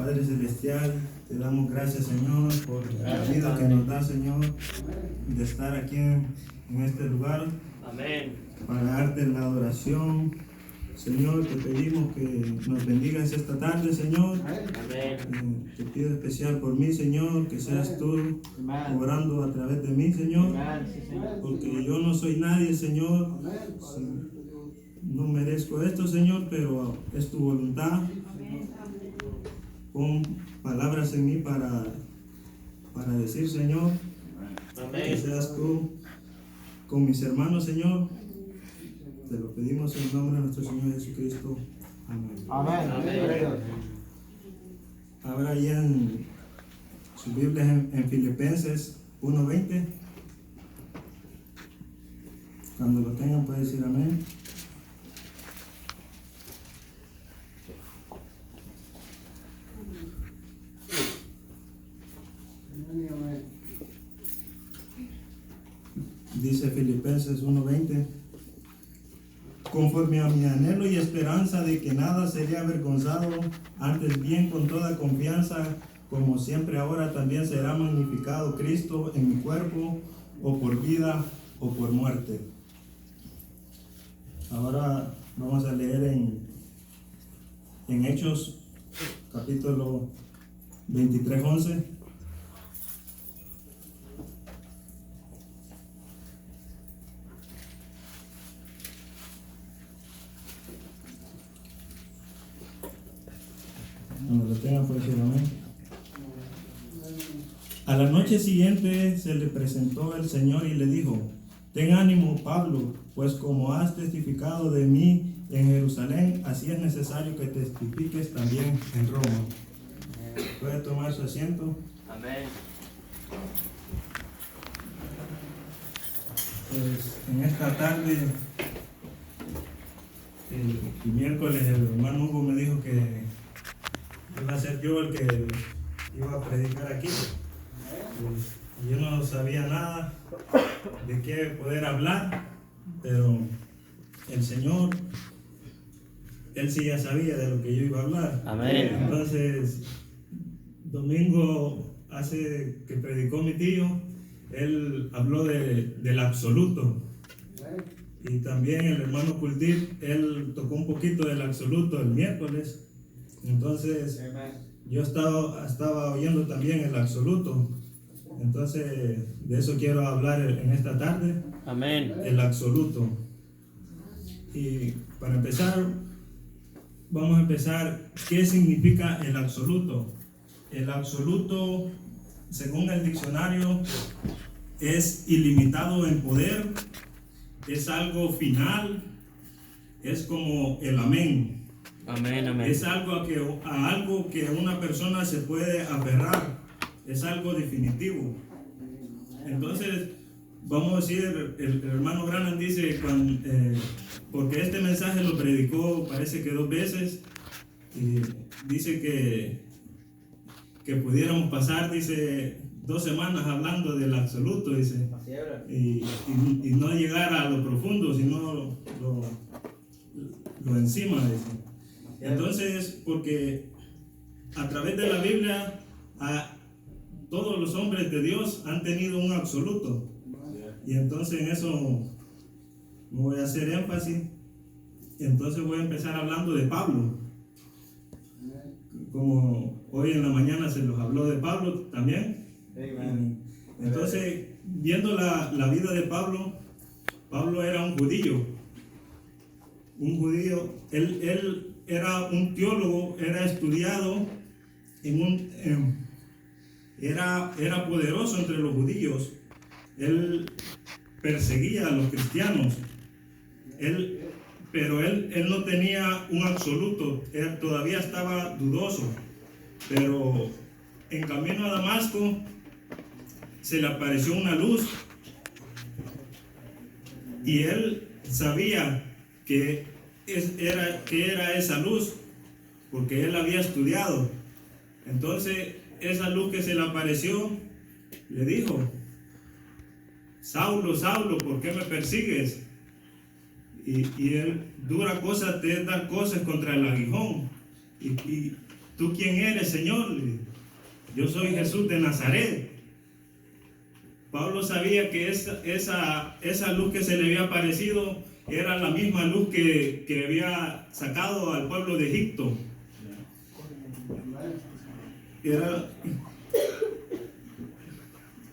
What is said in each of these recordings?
Padre Celestial, te damos gracias, Señor, por la vida que nos da, Señor, de estar aquí en este lugar. Amén. Para darte la adoración. Señor, te pedimos que nos bendigas esta tarde, Señor. Amén. Te pido especial por mí, Señor, que seas tú obrando a través de mí, Señor. Porque yo no soy nadie, Señor. No merezco esto, Señor, pero es tu voluntad. Pon palabras en mí para decir, Señor, que seas tú con mis hermanos, Señor. Te lo pedimos en nombre de nuestro Señor Jesucristo. Amén. Amén. Amén. Ahora ya en su Biblia en Filipenses 1:20. Cuando lo tengan pueden decir amén. Dice Filipenses 1:20. Conforme a mi anhelo y esperanza de que nada sería avergonzado, antes bien con toda confianza, como siempre ahora también será magnificado Cristo en mi cuerpo, o por vida o por muerte. Ahora vamos a leer en Hechos capítulo 23:11. Cuando lo tengan puede decir amén. A la noche siguiente se le presentó el Señor y le dijo: ten ánimo, Pablo, pues como has testificado de mí en Jerusalén, así es necesario que testifiques también en Roma. ¿Puede tomar su asiento? Amén. Pues en esta tarde, el miércoles, el hermano Hugo me dijo que iba a ser yo el que iba a predicar aquí. Yo no sabía nada de qué poder hablar, pero el Señor, Él sí ya sabía de lo que yo iba a hablar. Amén. Entonces, domingo, hace que predicó mi tío, él habló del absoluto. Y también el hermano Kuldir, él tocó un poquito del absoluto el miércoles. Entonces, yo estaba oyendo también el absoluto. Entonces, de eso quiero hablar en esta tarde. Amén. El absoluto. Y para empezar, vamos a empezar. ¿Qué significa el absoluto? El absoluto, según el diccionario, es ilimitado en poder, es algo final, es como el amén. Amén, amén. Es algo que una persona se puede aferrar, es algo definitivo. Entonces, vamos a decir, el hermano Branham dice, porque este mensaje lo predicó parece que 2 veces, y dice que pudiéramos pasar, dice, 2 semanas hablando del absoluto, dice, y no llegar a lo profundo, sino lo encima, dice. Entonces, porque a través de la Biblia, todos los hombres de Dios han tenido un absoluto. Y entonces en eso me voy a hacer énfasis. Entonces voy a empezar hablando de Pablo. Como hoy en la mañana se los habló de Pablo también. Entonces, viendo la vida de Pablo, Pablo era un judío. Él era un teólogo, era estudiado, era poderoso entre los judíos. Él perseguía a los cristianos, pero él no tenía un absoluto, él todavía estaba dudoso. Pero en camino a Damasco se le apareció una luz y él sabía que era esa luz, porque él había estudiado. Entonces esa luz que se le apareció le dijo: Saulo, Saulo, ¿por qué me persigues? Y él, dura cosa te es dar cosas contra el aguijón. Y ¿tú quién eres, Señor? Yo soy Jesús de Nazaret. Pablo sabía que esa luz que se le había aparecido era la misma luz que había sacado al pueblo de Egipto.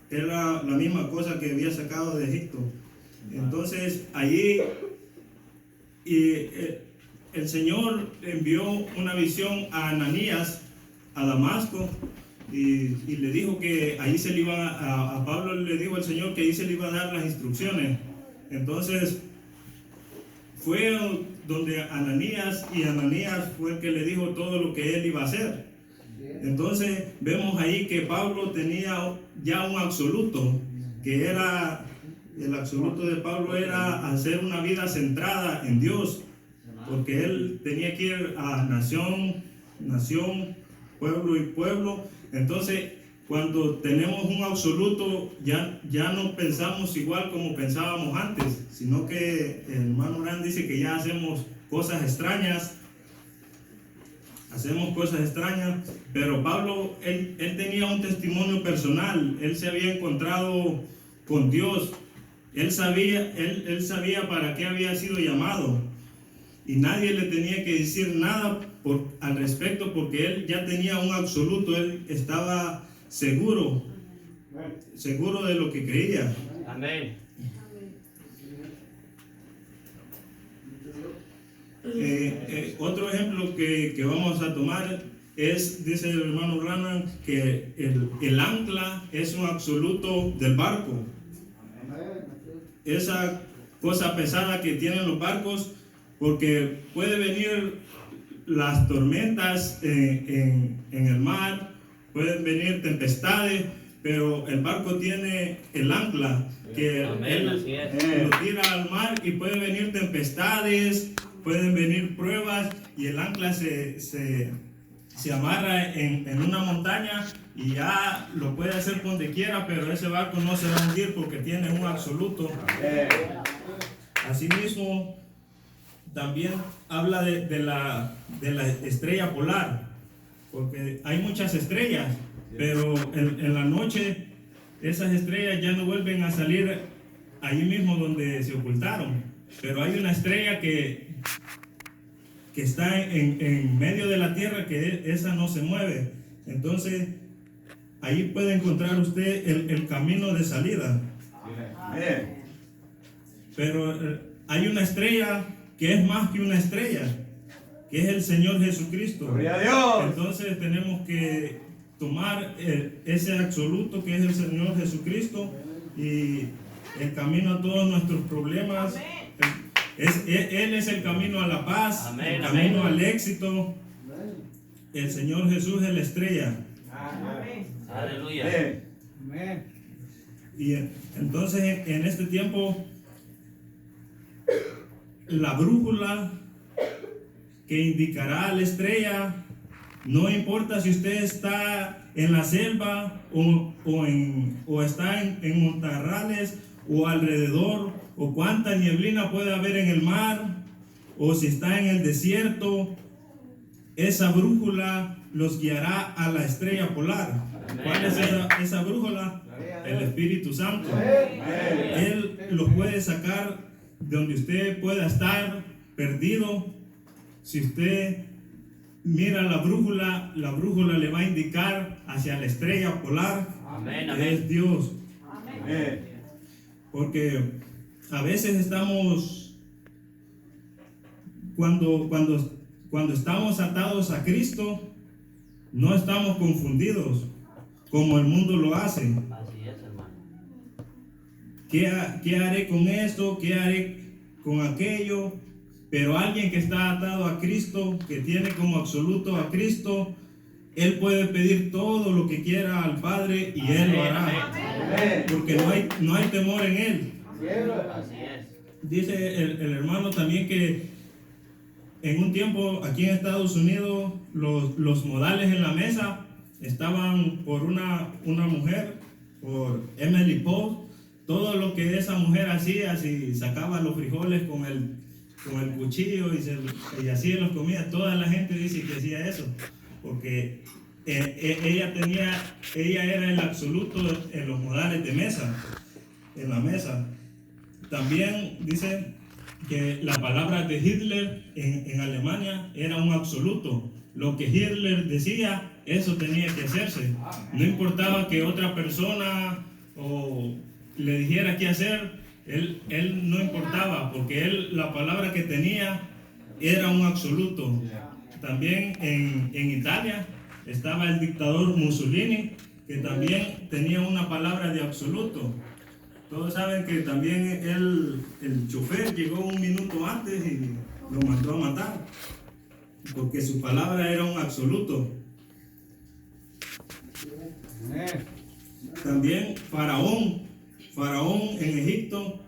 Era la misma cosa que había sacado de Egipto. Entonces allí el Señor envió una visión a Ananías a Damasco y le dijo que ahí se le iba a Pablo, le dijo el Señor que ahí se le iba a dar las instrucciones. Entonces fue donde Ananías, y Ananías fue el que le dijo todo lo que él iba a hacer. Entonces vemos ahí que Pablo tenía ya un absoluto, que era el absoluto de Pablo era hacer una vida centrada en Dios, porque él tenía que ir a nación, pueblo y pueblo. Entonces cuando tenemos un absoluto ya no pensamos igual como pensábamos antes, sino que el hermano Gran dice que ya hacemos cosas extrañas, pero Pablo, él tenía un testimonio personal. Él se había encontrado con Dios, él sabía para qué había sido llamado, y nadie le tenía que decir nada al respecto, porque él ya tenía un absoluto. Él estaba seguro de lo que creía. Amén. Otro ejemplo que vamos a tomar es, dice el hermano Branham, que el ancla es un absoluto del barco. Esa cosa pesada que tienen los barcos, porque puede venir las tormentas en el mar, pueden venir tempestades, pero el barco tiene el ancla, que él lo tira al mar, y pueden venir tempestades, pueden venir pruebas, y el ancla se amarra en una montaña y ya lo puede hacer donde quiera, pero ese barco no se va a hundir porque tiene un absoluto. Asimismo, también habla de la estrella polar, porque hay muchas estrellas, pero en la noche esas estrellas ya no vuelven a salir allí mismo donde se ocultaron, pero hay una estrella que está en medio de la tierra, que esa no se mueve. Entonces ahí puede encontrar usted el camino de salida. Pero hay una estrella que es más que una estrella, que es el Señor Jesucristo. ¡Gloria a Dios! Entonces tenemos que tomar ese absoluto que es el Señor Jesucristo, y el camino a todos nuestros problemas. Él es el camino a la paz, Amén, el camino amén. al éxito. El Señor Jesús es la estrella. Aleluya. Y entonces en este tiempo, la brújula que indicará a la estrella, no importa si usted está en la selva o está en montarrales o alrededor, o cuánta nieblina puede haber en el mar, o si está en el desierto, esa brújula los guiará a la estrella polar. Amén. ¿Cuál es esa brújula? El Espíritu Santo. Amén. Él los puede sacar de donde usted pueda estar perdido. Si usted mira la brújula le va a indicar hacia la estrella polar, Amén, que amén. es Dios. Amén. Porque a veces estamos, cuando estamos atados a Cristo, no estamos confundidos como el mundo lo hace. Así es, hermano. ¿Qué haré con esto? ¿Qué haré con aquello? Pero alguien que está atado a Cristo, que tiene como absoluto a Cristo, él puede pedir todo lo que quiera al Padre y Él lo hará. Amén. Porque no hay temor en Él. Así es. Dice el hermano también que en un tiempo aquí en Estados Unidos los modales en la mesa estaban por una mujer, por Emily Post. Todo lo que esa mujer hacía, si sacaba los frijoles con el cuchillo y así los comía, toda la gente dice que hacía eso. porque ella era el absoluto en los modales de mesa, en la mesa. También dice que la palabra de Hitler en Alemania era un absoluto. Lo que Hitler decía, eso tenía que hacerse. No importaba que otra persona le dijera qué hacer, él no importaba, porque la palabra que tenía era un absoluto. También en Italia estaba el dictador Mussolini, que también tenía una palabra de absoluto. Todos saben que también el chofer llegó un minuto antes y lo mandó a matar, porque su palabra era un absoluto. También Faraón en Egipto,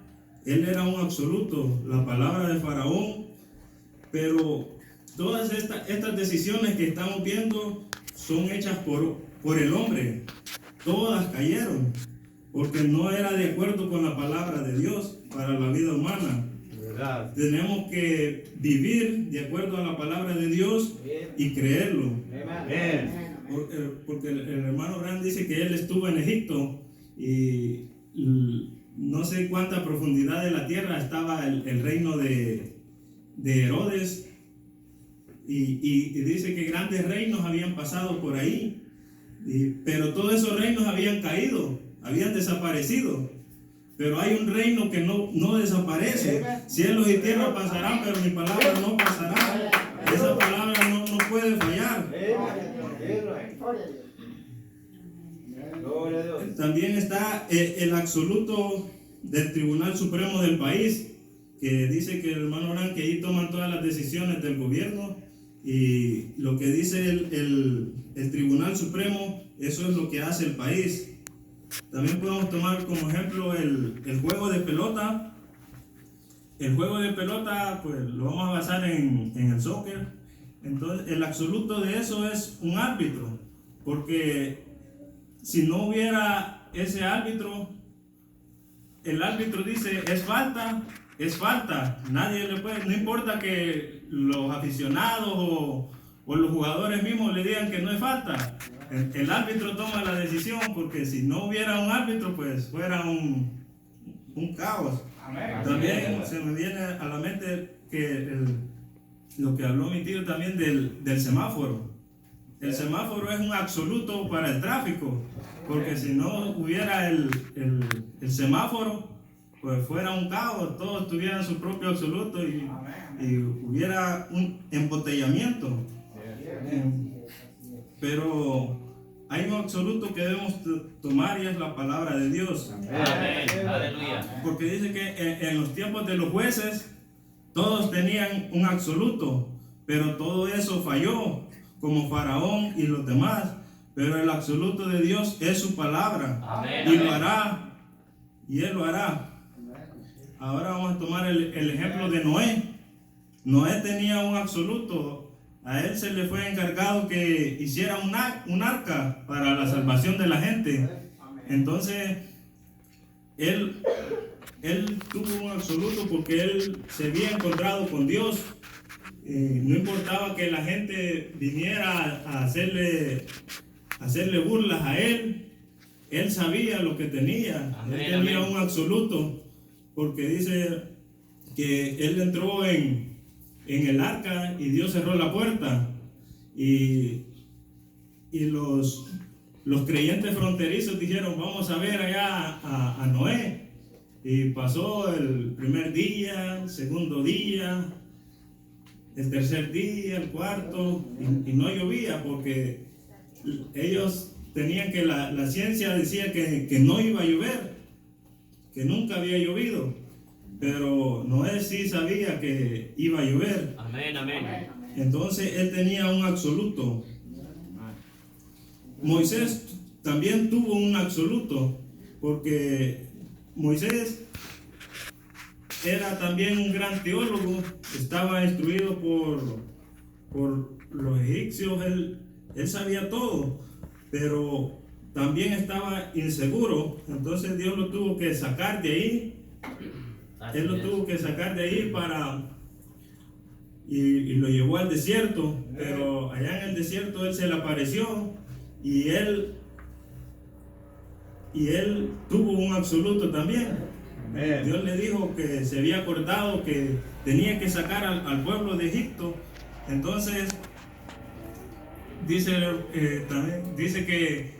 él era un absoluto, la palabra de Faraón. Pero todas estas decisiones que estamos viendo son hechas por el hombre. Todas cayeron, porque no era de acuerdo con la palabra de Dios para la vida humana. ¿Verdad? Tenemos que vivir de acuerdo a la palabra de Dios y creerlo. Porque el hermano Branham dice que él estuvo en Egipto y no sé cuánta profundidad de la tierra estaba el reino de Herodes, y dice que grandes reinos habían pasado por ahí, pero todos esos reinos habían caído, habían desaparecido. Pero hay un reino que no desaparece. Cielos y tierra pasarán, pero mi palabra no pasará. Esa palabra no puede fallar. También está el absoluto del Tribunal Supremo del país, que dice que el hermano Branham que ahí toman todas las decisiones del gobierno, y lo que dice el Tribunal Supremo, eso es lo que hace el país. También podemos tomar como ejemplo el juego de pelota. El juego de pelota, pues lo vamos a basar en el soccer. Entonces, el absoluto de eso es un árbitro, porque si no hubiera ese árbitro, el árbitro dice es falta, es falta. Nadie le puede, no importa que los aficionados o los jugadores mismos le digan que no es falta. El árbitro toma la decisión, porque si no hubiera un árbitro, pues fuera un caos. También se me viene a la mente que lo que habló mi tío también del semáforo. El semáforo es un absoluto para el tráfico, porque si no hubiera el semáforo, pues fuera un caos, todos tuvieran su propio absoluto y hubiera un embotellamiento. Pero hay un absoluto que debemos tomar, y es la palabra de Dios. Amén. Aleluya. Porque dice que en los tiempos de los jueces todos tenían un absoluto, pero todo eso falló, como Faraón y los demás. Pero el absoluto de Dios es su palabra. Amén. Y lo hará, y Él lo hará. Ahora vamos a tomar el ejemplo de Noé. Noé tenía un absoluto. A él se le fue encargado que hiciera un arca para la salvación de la gente. Entonces, él tuvo un absoluto porque él se había encontrado con Dios. No importaba que la gente viniera a hacerle burlas a él. Él sabía lo que tenía. Amén, Él tenía amén. un absoluto, porque dice que él entró en el arca y Dios cerró la puerta, y los creyentes fronterizos dijeron vamos a ver allá a Noé, y pasó el primer día, el segundo día, el tercer día, el cuarto, y no llovía, porque ellos tenían que la ciencia decía que no iba a llover, que nunca había llovido. Pero Noé sí sabía que iba a llover. Amén, amén. Entonces él tenía un absoluto. Moisés también tuvo un absoluto, porque Moisés era también un gran teólogo, estaba instruido por los egipcios, él sabía todo, pero también estaba inseguro. Entonces Dios lo tuvo que sacar de ahí. Él lo tuvo que sacar de ahí y lo llevó al desierto, pero allá en el desierto él se le apareció y él tuvo un absoluto también. Dios le dijo que se había acordado que tenía que sacar al pueblo de Egipto. Entonces también dice que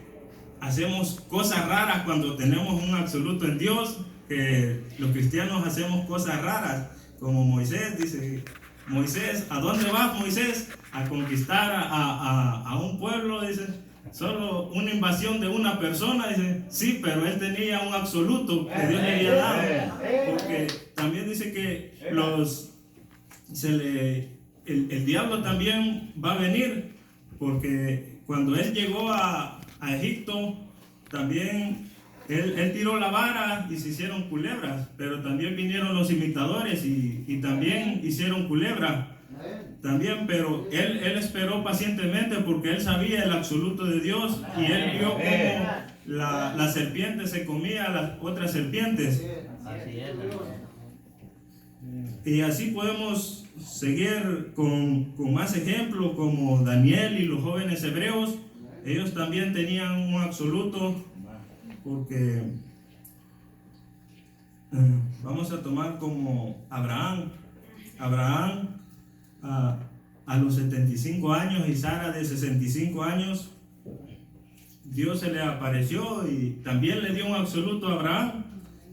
hacemos cosas raras cuando tenemos un absoluto en Dios, que los cristianos hacemos cosas raras, como Moisés. Dice Moisés, ¿a dónde vas, Moisés? A conquistar a un pueblo, dice. Solo una invasión de una persona, dice. Sí, pero él tenía un absoluto que Dios le había dado, porque también dice que el diablo también va a venir, porque cuando él llegó a Egipto, también él tiró la vara y se hicieron culebras, pero también vinieron los imitadores y también hicieron culebras también, pero él esperó pacientemente porque él sabía el absoluto de Dios y él vio cómo la serpiente se comía a las otras serpientes. Y así podemos seguir con más ejemplos, como Daniel y los jóvenes hebreos. Ellos también tenían un absoluto, porque vamos a tomar como Abraham a los 75 años y Sara de 65 años, Dios se le apareció y también le dio un absoluto a Abraham.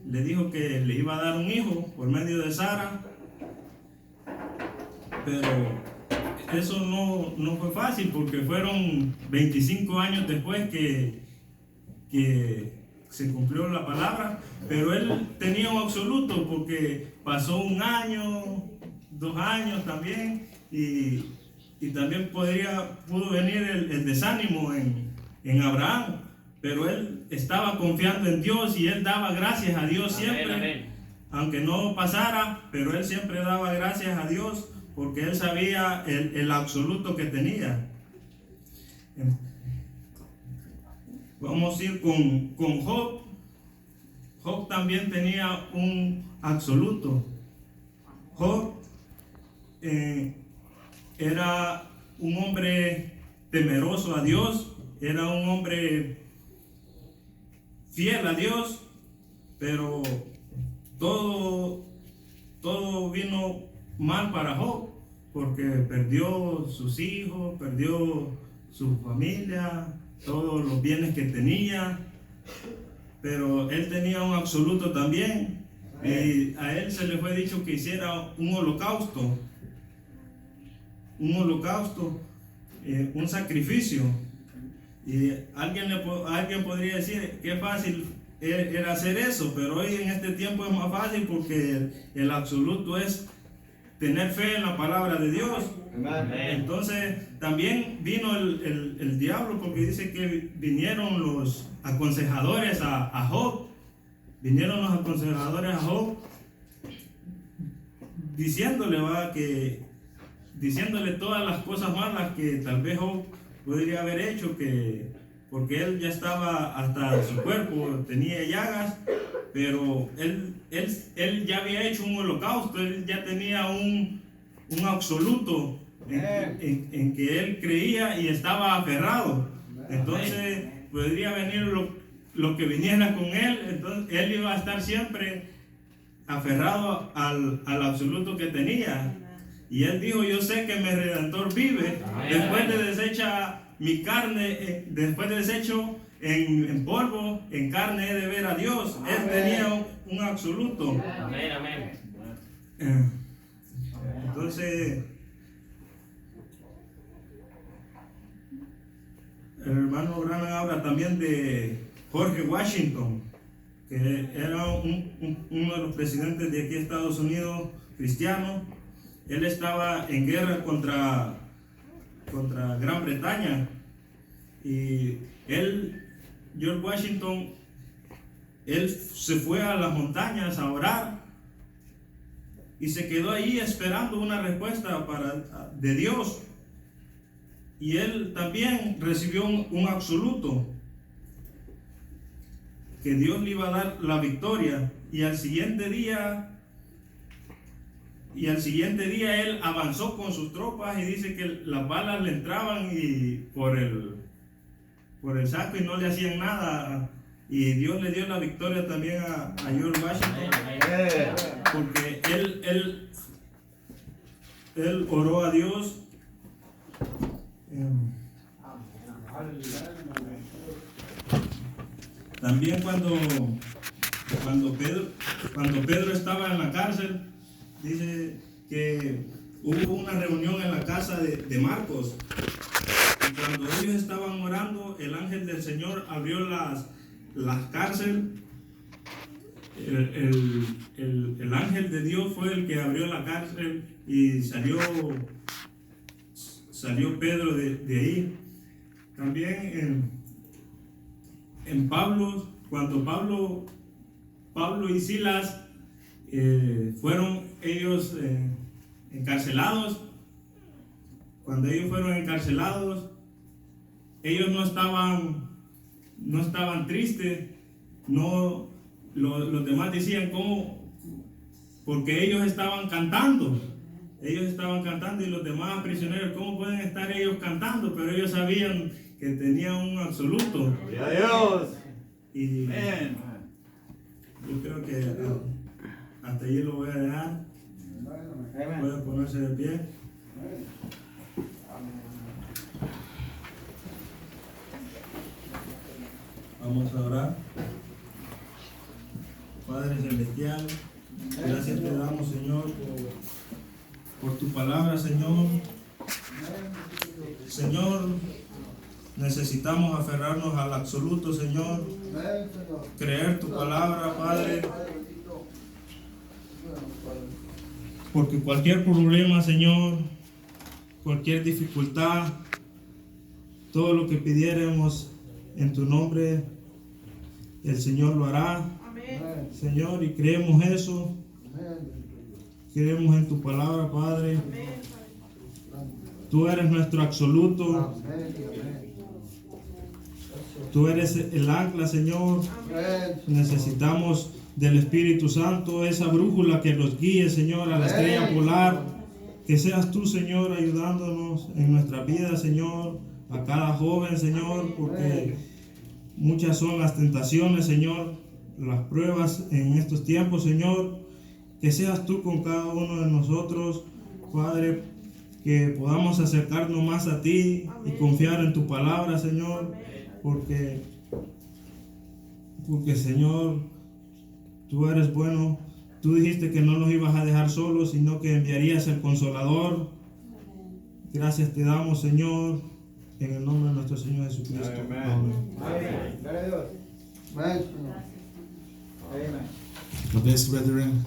Le dijo que le iba a dar un hijo por medio de Sara, pero eso no fue fácil, porque fueron 25 años después que se cumplió la palabra, pero él tenía un absoluto, porque pasó un año, 2 años también, y también pudo venir el desánimo en Abraham, pero él estaba confiando en Dios y él daba gracias a Dios siempre. Amén. Aunque no pasara, pero él siempre daba gracias a Dios, porque él sabía el absoluto que tenía. Vamos a ir con Job. Job también tenía un absoluto. Job era un hombre temeroso a Dios, era un hombre fiel a Dios, pero todo vino mal para Job, porque perdió sus hijos, perdió su familia, todos los bienes que tenía, pero él tenía un absoluto también, y a él se le fue dicho que hiciera un holocausto, un sacrificio. Y alguien podría decir qué fácil era hacer eso, pero hoy en este tiempo es más fácil, porque el absoluto es tener fe en la palabra de Dios. Amén. Entonces también vino el diablo, porque dice que vinieron los aconsejadores a Job. Vinieron los aconsejadores a Job diciéndole todas las cosas malas que tal vez Job podría haber hecho, porque él ya estaba, hasta su cuerpo tenía llagas, pero él ya había hecho un holocausto, él ya tenía un absoluto en que él creía y estaba aferrado. Entonces podría venir lo que viniera con él, entonces él iba a estar siempre aferrado al absoluto que tenía. Y él dijo: yo sé que mi Redentor vive. Después de deshecha mi carne, después de deshecho en polvo, en carne he de ver a Dios. Él tenía un absoluto. Amén, amén. Entonces, el hermano Branham habla también de George Washington, que era uno de los presidentes de aquí de Estados Unidos, cristiano. Él estaba en guerra contra Gran Bretaña, y George Washington, él se fue a las montañas a orar y se quedó ahí esperando una respuesta de Dios, y él también recibió un absoluto, que Dios le iba a dar la victoria. Y al siguiente día y al siguiente día él avanzó con sus tropas y dice que las balas le entraban y por el saco y no le hacían nada. Y Dios le dio la victoria también a George Washington, porque él oró a Dios. También cuando Pedro estaba en la cárcel, dice que hubo una reunión en la casa de Marcos. Y cuando ellos estaban orando, el ángel del Señor abrió las cárceles. El ángel de Dios fue el que abrió la cárcel y salió Pedro de ahí. También en Pablo, cuando Pablo y Silas fueron ellos encarcelados, cuando ellos fueron encarcelados, ellos no estaban tristes, no, los demás decían cómo, porque ellos estaban cantando y los demás prisioneros, ¿cómo pueden estar ellos cantando? Pero ellos sabían que tenían un absoluto. ¡Gloria a Dios! Y Amén. yo creo que hasta allí lo voy a dejar. Puede ponerse de pie. Vamos a orar. Padre Celestial, gracias te damos, Señor, por tu palabra, Señor. Señor, necesitamos aferrarnos al absoluto, Señor. Creer tu palabra, Padre. Porque cualquier problema, Señor, cualquier dificultad, todo lo que pidiéramos en tu nombre, el Señor lo hará. Amén. Señor, y creemos eso. Creemos en tu palabra, Padre. Amén. Tú eres nuestro absoluto. Tú eres el ancla, Señor. Necesitamos del Espíritu Santo, esa brújula que nos guíe, Señor, a la estrella polar. Que seas tú, Señor, ayudándonos en nuestra vida, Señor, a cada joven, Señor, porque muchas son las tentaciones, Señor, las pruebas en estos tiempos, Señor. Que seas tú con cada uno de nosotros, Padre, que podamos acercarnos más a ti y confiar en tu palabra, Señor, porque Señor, tú eres bueno. Tú dijiste que no nos ibas a dejar solos, sino que enviarías el Consolador. Gracias te damos, Señor, en el nombre de nuestro Señor Jesucristo. Amén. God bless, brethren.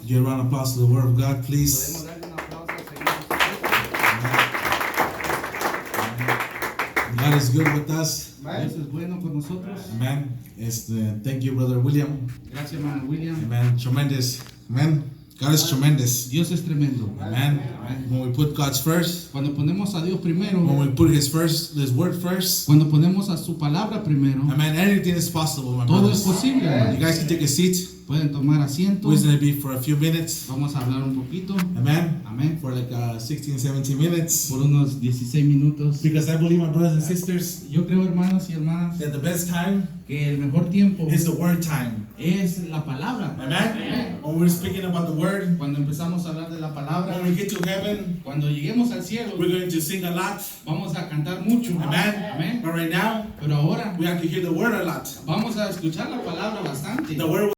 Give a round of applause to the Word of God, please. God is good with us. Dios es bueno con nosotros. Amen. Thank you, Brother William. Gracias, hermano William. Amen. Tremendous. Amen. God is tremendous. Dios es tremendo. Amen. When we put God's first, Cuando ponemos a Dios primero, when we put His word first, cuando ponemos a su palabra primero, amen, anything is possible, my todo es brothers. posible, You hermano. guys can take a seat. Pueden tomar asiento. We're going to be for a few minutes. Vamos a hablar un poquito. Amen. Amén. For like 16, 17 minutes. Por unos 16 minutos. Because I believe, my brothers and sisters, Yo creo, hermanos y hermanas, that the best time que el mejor tiempo is the word time. es la palabra. Amen. When we're speaking about the word, Cuando empezamos a hablar de la palabra, when we get to heaven, cuando lleguemos al cielo, we're going to sing a lot. vamos a cantar mucho. Amen. Amén. But right now, Pero ahora we have to hear the word a lot. vamos a escuchar la palabra bastante. The word